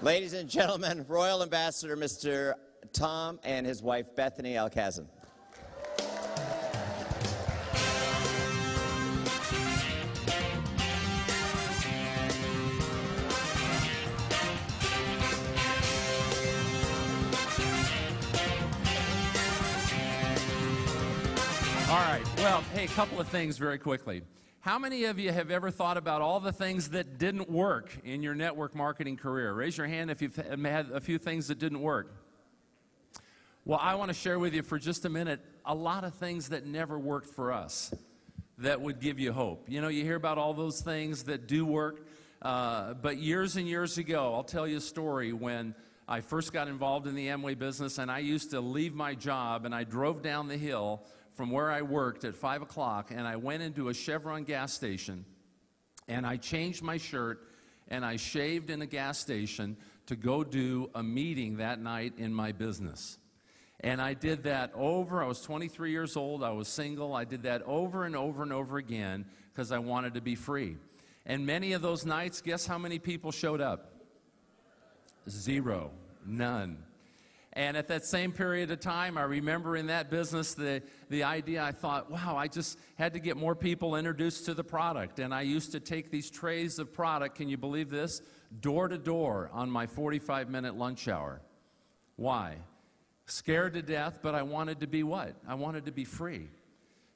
Ladies and gentlemen, Royal Ambassador Mr. Tom and his wife Bethany Alkazin. All right, well, hey, a couple of things very quickly. How many of you have ever thought about all the things that didn't work in your network marketing career? Raise your hand if you've had a few things that didn't work. Well, I want to share with you for just a minute a lot of things that never worked for us that would give you hope. You know, you hear about all those things that do work, but years and years ago, I'll tell you a story when I first got involved in the Amway business, and I used to leave my job, and I drove down the hill from where I worked at 5 o'clock, and I went into a Chevron gas station, and I changed my shirt, and I shaved in a gas station to go do a meeting that night in my business. And I did that I was 23 years old, I was single, I did that over and over and over again because I wanted to be free. And many of those nights, guess how many people showed up? 0, none. And at that same period of time, I remember in that business the idea, I thought, wow, I just had to get more people introduced to the product. And I used to take these trays of product, can you believe this, door to door on my 45-minute lunch hour. Why? Scared to death, but I wanted to be what? I wanted to be free.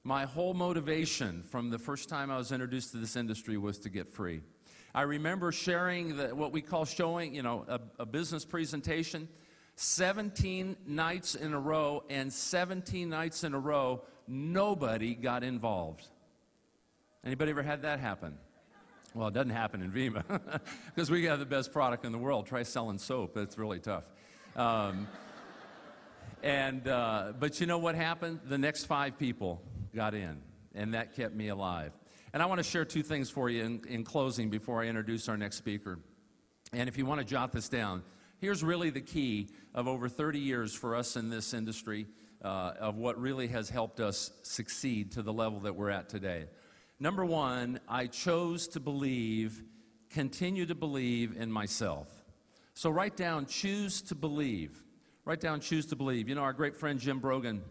My whole motivation from the first time I was introduced to this industry was to get free. I remember sharing what we call showing, you know, a business presentation. 17 nights in a row, and 17 nights in a row, nobody got involved. Anybody ever had that happen? Well, it doesn't happen in Vemma, because we have the best product in the world. Try selling soap. It's really tough. But you know what happened? The next 5 people got in, and that kept me alive. And I want to share 2 things for you in closing before I introduce our next speaker. And if you want to jot this down, here's really the key of over 30 years for us in this industry of what really has helped us succeed to the level that we're at today. Number 1, I chose to believe, continue to believe in myself. So write down, choose to believe. Write down, choose to believe. You know, our great friend Jim Brogan,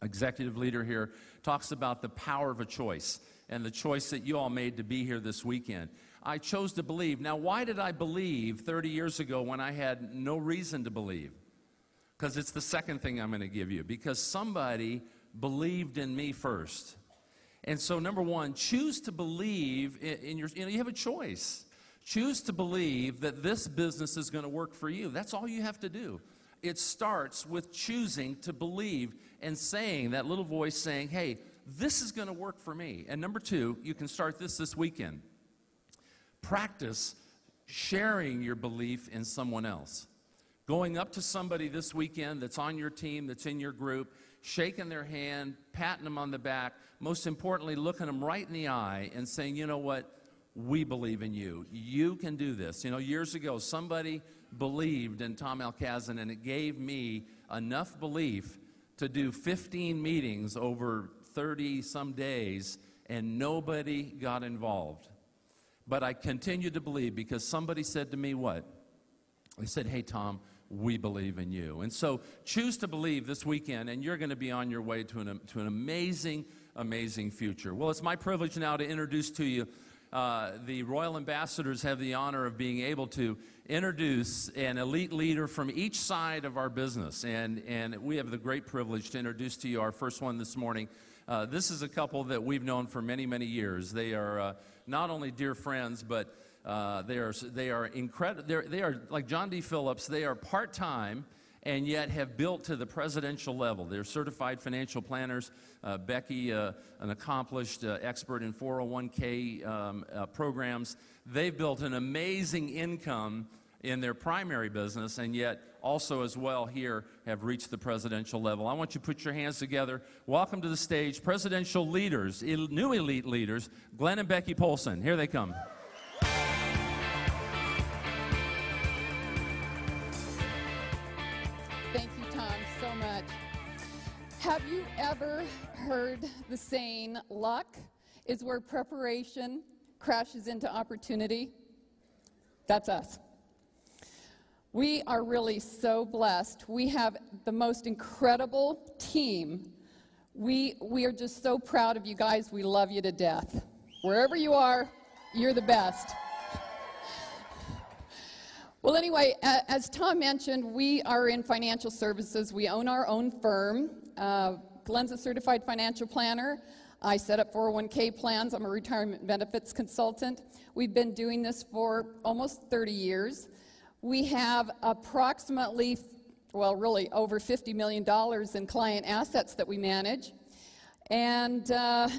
executive leader here, talks about the power of a choice and the choice that you all made to be here this weekend. I chose to believe. Now, why did I believe 30 years ago when I had no reason to believe? Because it's the second thing I'm going to give you. Because somebody believed in me first. And so, number 1, choose to believe in your, you have a choice. Choose to believe that this business is going to work for you. That's all you have to do. It starts with choosing to believe and saying, that little voice saying, hey, this is going to work for me. And number 2, you can start this weekend. Practice sharing your belief in someone else. Going up to somebody this weekend that's on your team, that's in your group, shaking their hand, patting them on the back, most importantly, looking them right in the eye and saying, you know what, we believe in you. You can do this. You know, years ago, somebody believed in Tom Alkazin, and it gave me enough belief to do 15 meetings over 30-some days, and nobody got involved. But I continued to believe because somebody said to me what? They said, hey, Tom, we believe in you. And so choose to believe this weekend, and you're going to be on your way to an amazing, amazing future. Well, it's my privilege now to introduce to you the Royal Ambassadors have the honor of being able to introduce an elite leader from each side of our business. And we have the great privilege to introduce to you our first one this morning. This is a couple that we've known for many, many years. They are not only dear friends, but they are incredible. They are like John D. Phillips. They are part-time and yet have built to the presidential level. They're certified financial planners. Becky, an accomplished expert in 401k programs. They've built an amazing income in their primary business, and yet also as well here have reached the presidential level. I want you to put your hands together. Welcome to the stage, presidential leaders, new elite leaders, Glenn and Becky Polson. Here they come. Thank you, Tom, so much. Have you ever heard the saying, luck is where preparation crashes into opportunity? That's us. We are really so blessed. We have the most incredible team. We are just so proud of you guys. We love you to death. Wherever you are, you're the best. Well, anyway, as Tom mentioned, we are in financial services. We own our own firm. Glenn's a certified financial planner. I set up 401k plans. I'm a retirement benefits consultant. We've been doing this for almost 30 years. We have approximately, well, really over $50 million in client assets that we manage. And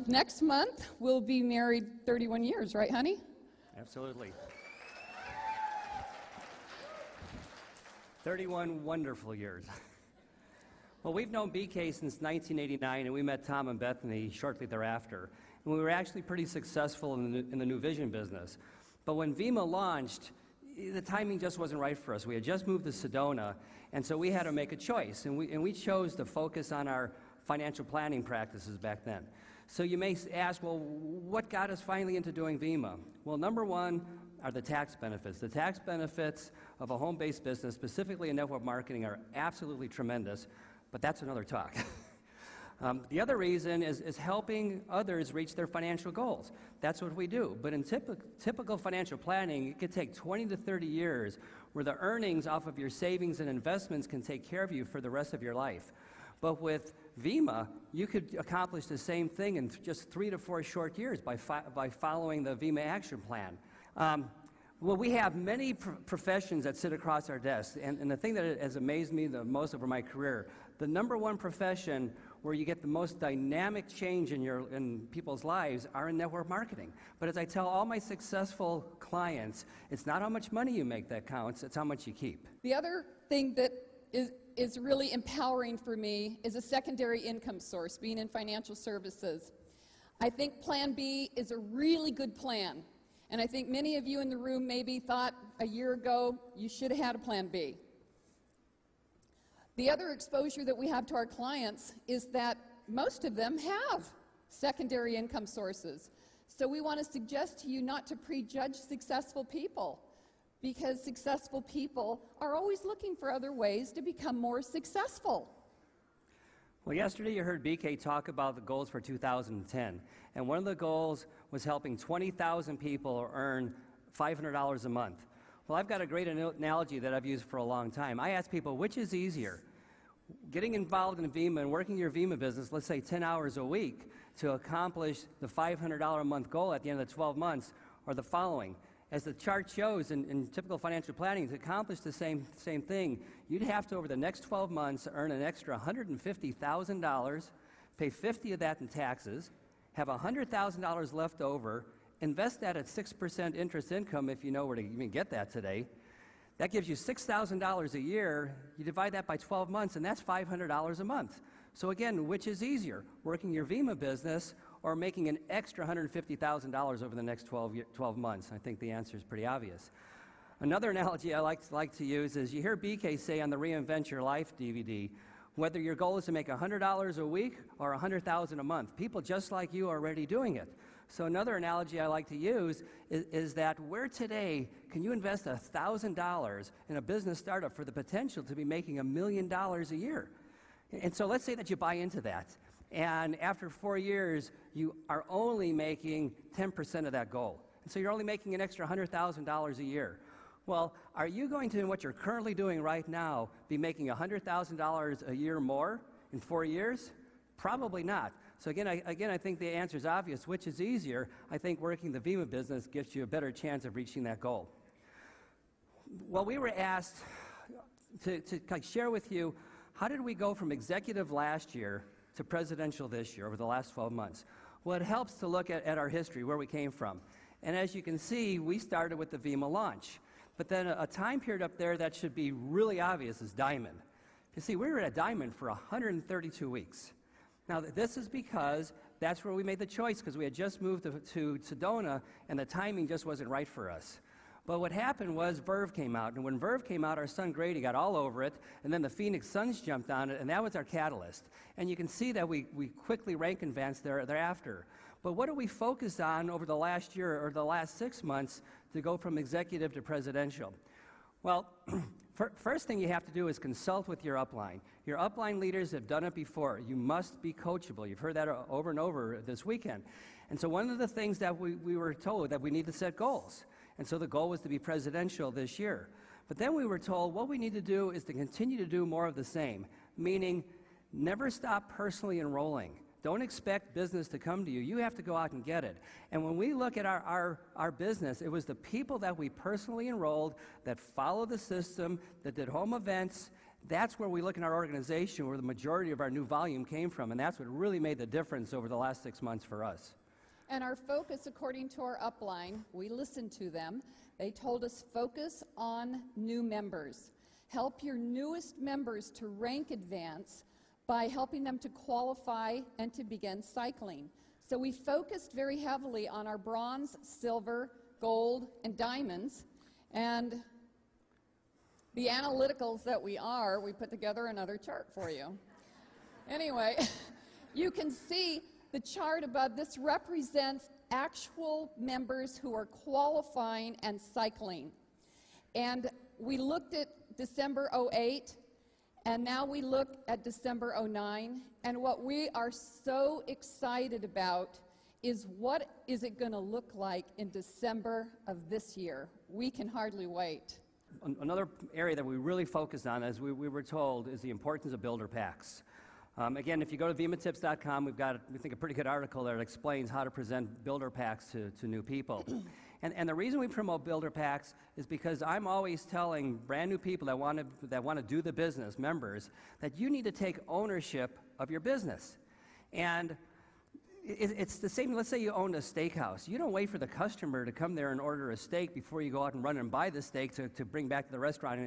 next month, we'll be married 31 years, right, honey? Absolutely. 31 wonderful years. Well, we've known BK since 1989, and we met Tom and Bethany shortly thereafter. And we were actually pretty successful in the New Vision business. But when Vemma launched, the timing just wasn't right for us. We had just moved to Sedona, and so we had to make a choice. And we chose to focus on our financial planning practices back then. So you may ask, well, what got us finally into doing Vemma? Well, number one are the tax benefits. The tax benefits of a home-based business, specifically in network marketing, are absolutely tremendous, but that's another talk. The other reason is helping others reach their financial goals. That's what we do. But in typical financial planning, it could take 20 to 30 years where the earnings off of your savings and investments can take care of you for the rest of your life. But with Vemma, you could accomplish the same thing in just 3 to 4 short years by following the Vemma action plan. Well, we have many professions that sit across our desks, and the thing that has amazed me the most over my career, the number one profession where you get the most dynamic change in people's lives are in network marketing. But as I tell all my successful clients, it's not how much money you make that counts, it's how much you keep. The other thing that is really empowering for me is a secondary income source, being in financial services. I think Plan B is a really good plan. And I think many of you in the room maybe thought a year ago you should have had a Plan B. The other exposure that we have to our clients is that most of them have secondary income sources. So we want to suggest to you not to prejudge successful people, because successful people are always looking for other ways to become more successful. Well, yesterday you heard BK talk about the goals for 2010, and one of the goals was helping 20,000 people earn $500 a month. Well, I've got a great analogy that I've used for a long time. I ask people, which is easier? Getting involved in Vemma and working your Vemma business, let's say 10 hours a week, to accomplish the $500 a month goal at the end of the 12 months, or the following. As the chart shows, in typical financial planning, to accomplish the same thing, you'd have to, over the next 12 months, earn an extra $150,000, pay $50,000 of that in taxes, have $100,000 left over, invest that at 6% interest income, if you know where to even get that today. That gives you $6,000 a year. You divide that by 12 months, and that's $500 a month. So again, which is easier, working your Vemma business or making an extra $150,000 over the next 12 months? I think the answer is pretty obvious. Another analogy I like to use is you hear BK say on the Reinvent Your Life DVD, whether your goal is to make $100 a week or $100,000 a month, people just like you are already doing it. So another analogy I like to use is that where today can you invest $1,000 in a business startup for the potential to be making $1 million a year? And so let's say that you buy into that, and after 4 years, you are only making 10% of that goal. And so you're only making an extra $100,000 a year. Well, are you going to, in what you're currently doing right now, be making $100,000 a year more in 4 years? Probably not. So again, I think the answer is obvious. Which is easier? I think working the Vemma business gives you a better chance of reaching that goal. Well, we were asked to share with you, how did we go from executive last year to presidential this year over the last 12 months? Well, it helps to look at our history, where we came from. And as you can see, we started with the Vemma launch. But then a time period up there that should be really obvious is Diamond. You see, we were at Diamond for 132 weeks. Now, this is because that's where we made the choice, because we had just moved to Sedona, and the timing just wasn't right for us. But what happened was Verve came out, and when Verve came out, our son Grady got all over it, and then the Phoenix Suns jumped on it, and that was our catalyst. And you can see that we quickly rank advanced thereafter. But what do we focus on over the last year or the last 6 months to go from executive to presidential? Well, First thing you have to do is consult with your upline. Your upline leaders have done it before. You must be coachable. You've heard that over and over this weekend. And so one of the things that we were told that we need to set goals. And so the goal was to be presidential this year. But then we were told what we need to do is to continue to do more of the same, meaning never stop personally enrolling. Don't expect business to come to you. You have to go out and get it. And when we look at our business, it was the people that we personally enrolled, that followed the system, that did home events. That's where we look in our organization where the majority of our new volume came from, and that's what really made the difference over the last 6 months for us. And our focus, according to our upline, we listened to them. They told us focus on new members. Help your newest members to rank advance by helping them to qualify and to begin cycling. So we focused very heavily on our bronze, silver, gold, and diamonds. And the analyticals that we are, we put together another chart for you. Anyway, you can see the chart above. This represents actual members who are qualifying and cycling. And we looked at December 08, and now we look at December 09, and what we are so excited about is what is it going to look like in December of this year. We can hardly wait. Another area that we really focused on, as we were told, is the importance of builder packs. Again, if you go to vemmatips.com, we've got, we think, a pretty good article there that explains how to present builder packs to new people. And the reason we promote builder packs is because I'm always telling brand new people that want to do the business, members, that you need to take ownership of your business. And it's the same. Let's say you own a steakhouse. You don't wait for the customer to come there and order a steak before you go out and run and buy the steak to bring back to the restaurant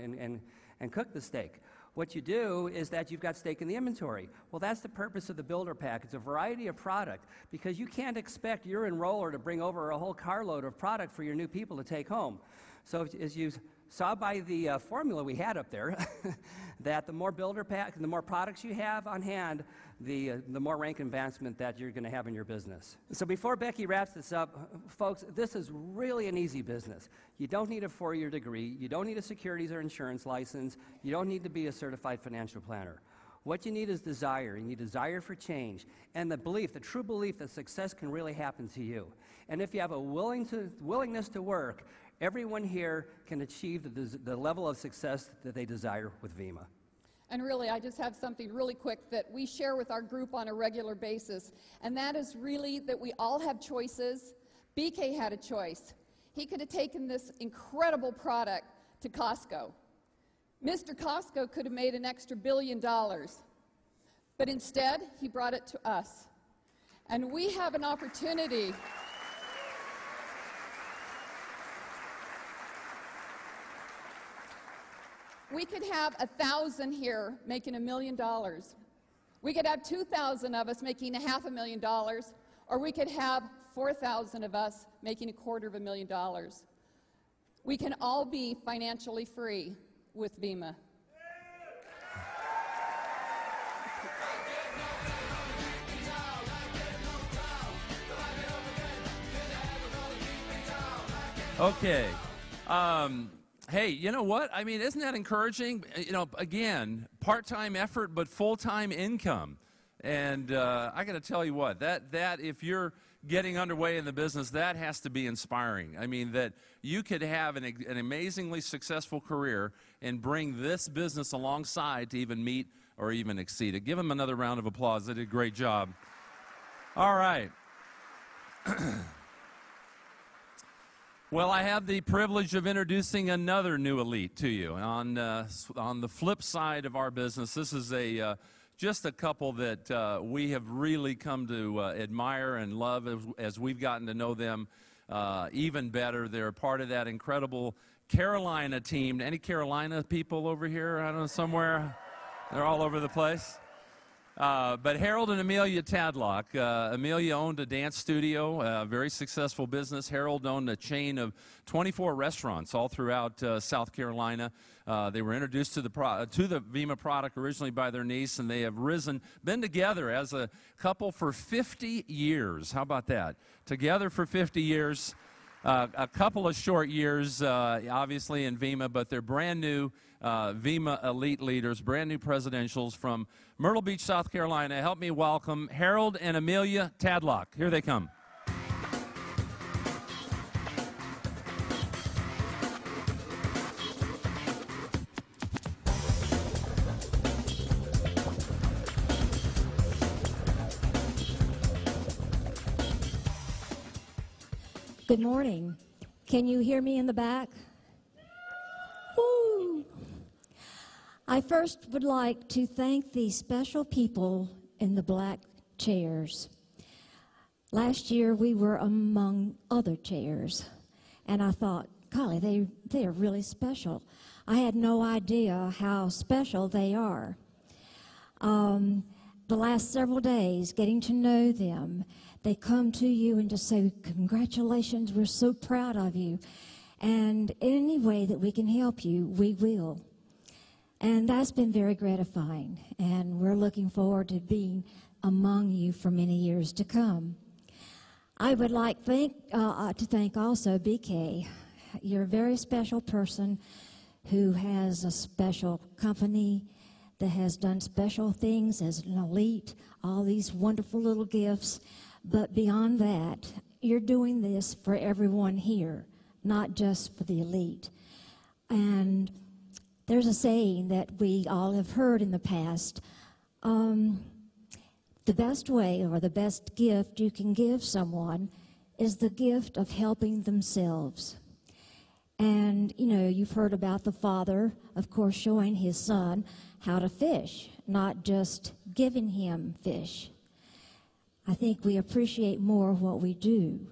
and cook the steak. What you do is that you've got steak in the inventory. Well, that's the purpose of the builder pack. It's a variety of product, because you can't expect your enroller to bring over a whole carload of product for your new people to take home. So as you saw by the formula we had up there, that the more builder pack, the more products you have on hand, the more rank advancement that you're going to have in your business. So before Becky wraps this up, folks, this is really an easy business. You don't need a 4-year degree. You don't need a securities or insurance license. You don't need to be a certified financial planner. What you need is desire. You need desire for change and the belief, the true belief that success can really happen to you. And if you have a willingness to work, everyone here can achieve the level of success that they desire with Vemma. And really, I just have something really quick that we share with our group on a regular basis, and that is really that we all have choices. BK had a choice. He could have taken this incredible product to Costco. Mr. Costco could have made an extra $1 billion, but instead, he brought it to us. And we have an opportunity. We could have 1,000 here making $1 million. We could have 2,000 of us making $500,000, or we could have 4,000 of us making $250,000. We can all be financially free with Vemma. Okay. Hey, you know what? I mean, isn't that encouraging? You know, again, part-time effort, but full-time income. And I got to tell you what, that if you're getting underway in the business, that has to be inspiring. I mean, that you could have an amazingly successful career and bring this business alongside to even meet or even exceed it. Give them another round of applause. They did a great job. All right. Well, I have the privilege of introducing another new elite to you. On the flip side of our business, this is just a couple that we have really come to admire and love as we've gotten to know them even better. They're part of that incredible Carolina team. Any Carolina people over here? I don't know, somewhere? They're all over the place. But Harold and Amelia Tadlock. Amelia owned a dance studio, a very successful business. Harold owned a chain of 24 restaurants all throughout South Carolina. They were introduced to the Vemma product originally by their niece, and they have been together as a couple for 50 years. How about that? Together for 50 years. a couple of short years, obviously, in Vemma, but they're brand new Vemma elite leaders, brand new presidentials from Myrtle Beach, South Carolina. Help me welcome Harold and Amelia Tadlock. Here they come. Good morning. Can you hear me in the back? Woo! I first would like to thank the special people in the black chairs. Last year we were among other chairs, and I thought, golly, they are really special. I had no idea how special they are. The last several days, getting to know them, they come to you and just say, congratulations, we're so proud of you. And any way that we can help you, we will. And that's been very gratifying. And we're looking forward to being among you for many years to come. I would like to thank also BK. You're a very special person who has a special company that has done special things as an elite, all these wonderful little gifts. But beyond that, you're doing this for everyone here, not just for the elite. And there's a saying that we all have heard in the past, the best way or the best gift you can give someone is the gift of helping themselves. And, you know, you've heard about the father, of course, showing his son how to fish, not just giving him fish. I think we appreciate more what we do.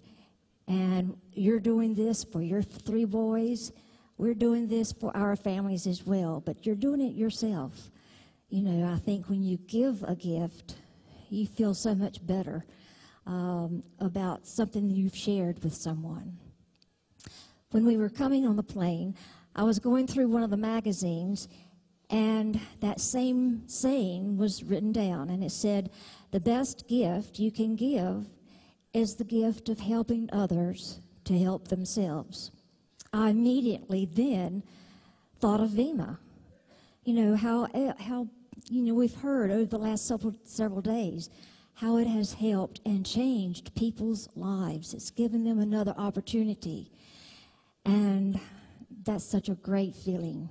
And you're doing this for your 3 boys. We're doing this for our families as well, but you're doing it yourself. You know, I think when you give a gift, you feel so much better about something you've shared with someone. When we were coming on the plane, I was going through one of the magazines, and that same saying was written down, and it said, the best gift you can give is the gift of helping others to help themselves. I immediately then thought of Vemma. You know, how you know, we've heard over the last several days how it has helped and changed people's lives. It's given them another opportunity. And that's such a great feeling.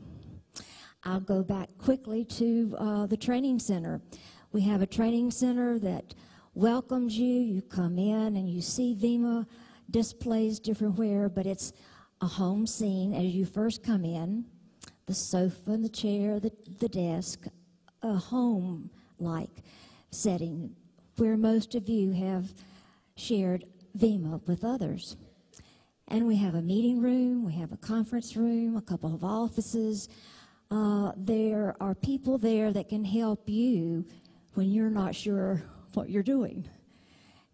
I'll go back quickly to the training center. We have a training center that welcomes you. You come in and you see Vemma displays different where, but it's a home scene as you first come in. The sofa and the chair, the desk, a home-like setting where most of you have shared Vemma with others. And we have a meeting room, we have a conference room, a couple of offices. There are people there that can help you when you're not sure what you're doing.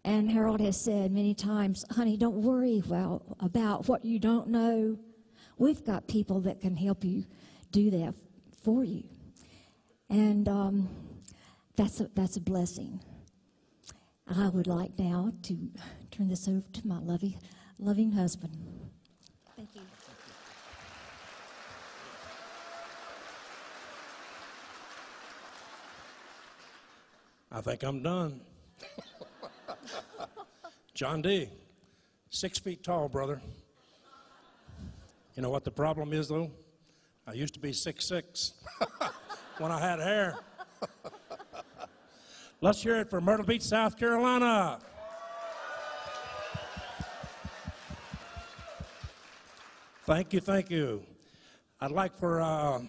And Harold has said many times, honey, don't worry about what you don't know. We've got people that can help you do that for you. And that's a blessing. I would like now to turn this over to my loving husband. Thank you. I think I'm done. John D., 6 feet tall, brother. You know what the problem is, though? I used to be 6'6" when I had hair. Let's hear it for Myrtle Beach, South Carolina. Thank you, thank you. I'd like for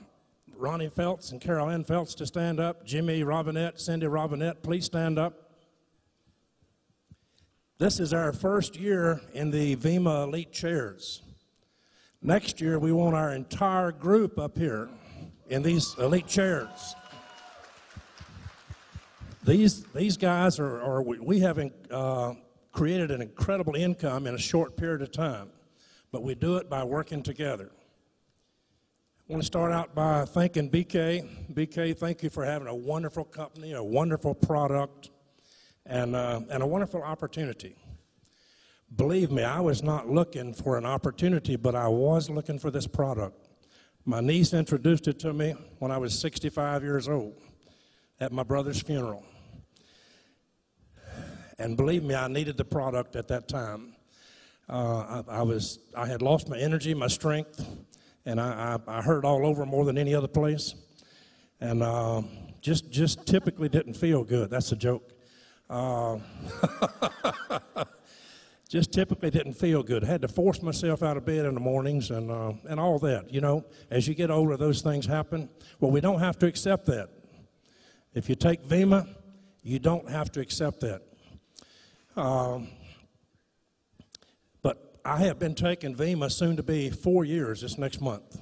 Ronnie Feltz and Carol Ann Feltz to stand up. Jimmy Robinette, Cindy Robinette, please stand up. This is our first year in the Vemma Elite Chairs. Next year, we want our entire group up here in these elite chairs. These guys we have created an incredible income in a short period of time, but we do it by working together. I want to start out by thanking BK. BK, thank you for having a wonderful company, a wonderful product, and a wonderful opportunity. Believe me, I was not looking for an opportunity, but I was looking for this product. My niece introduced it to me when I was 65 years old at my brother's funeral. And believe me, I needed the product at that time. I had lost my energy, my strength, and I hurt all over more than any other place. And just typically didn't feel good. That's a joke. Just typically didn't feel good. I had to force myself out of bed in the mornings and all that. You know, as you get older, those things happen. Well, we don't have to accept that. If you take Vemma, you don't have to accept that. But I have been taking Vemma soon to be 4 years this next month.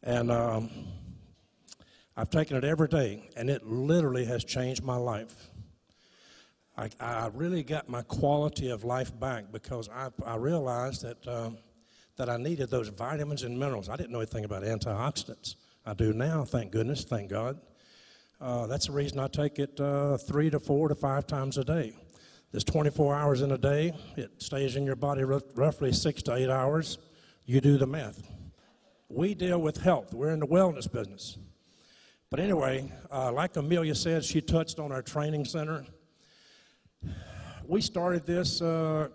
And I've taken it every day, and it literally has changed my life. I really got my quality of life back because I realized that I needed those vitamins and minerals. I didn't know anything about antioxidants. I do now, thank goodness, thank God. That's the reason I take it 3 to 4 to 5 times a day. There's 24 hours in a day. It stays in your body roughly 6 to 8 hours. You do the math. We deal with health. We're in the wellness business. But anyway, like Amelia said, she touched on our training center. We started this, I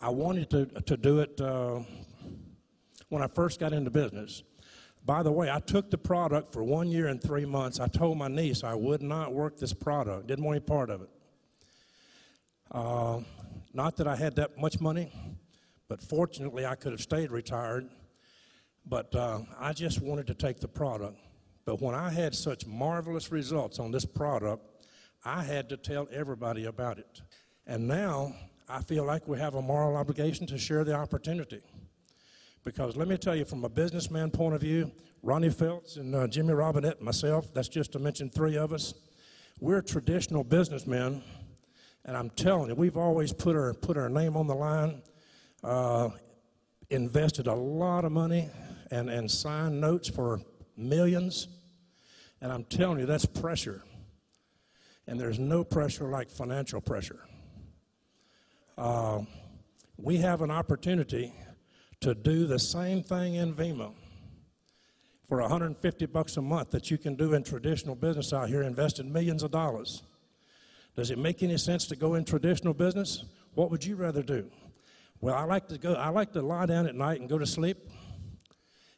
wanted to do it when I first got into business. By the way, I took the product for 1 year and 3 months. I told my niece I would not work this product, didn't want any part of it. Not that I had that much money, but fortunately I could have stayed retired. But I just wanted to take the product. But when I had such marvelous results on this product, I had to tell everybody about it. And now I feel like we have a moral obligation to share the opportunity. Because let me tell you, from a businessman point of view, Ronnie Feltz and Jimmy Robinette and myself, that's just to mention 3 of us, we're traditional businessmen. And I'm telling you, we've always put our name on the line, invested a lot of money, and signed notes for millions. And I'm telling you, that's pressure. And there's no pressure like financial pressure. We have an opportunity to do the same thing in Vemma for $150 a month that you can do in traditional business out here, investing millions of dollars. Does it make any sense to go in traditional business? What would you rather do? Well, I like to lie down at night and go to sleep.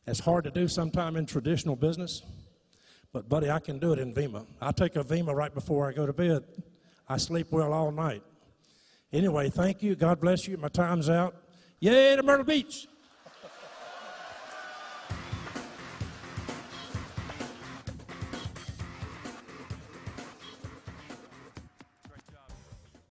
It's hard to do sometime in traditional business. But, buddy, I can do it in Vemma. I take a Vemma right before I go to bed. I sleep well all night. Anyway, thank you. God bless you. My time's out. Yay to Myrtle Beach.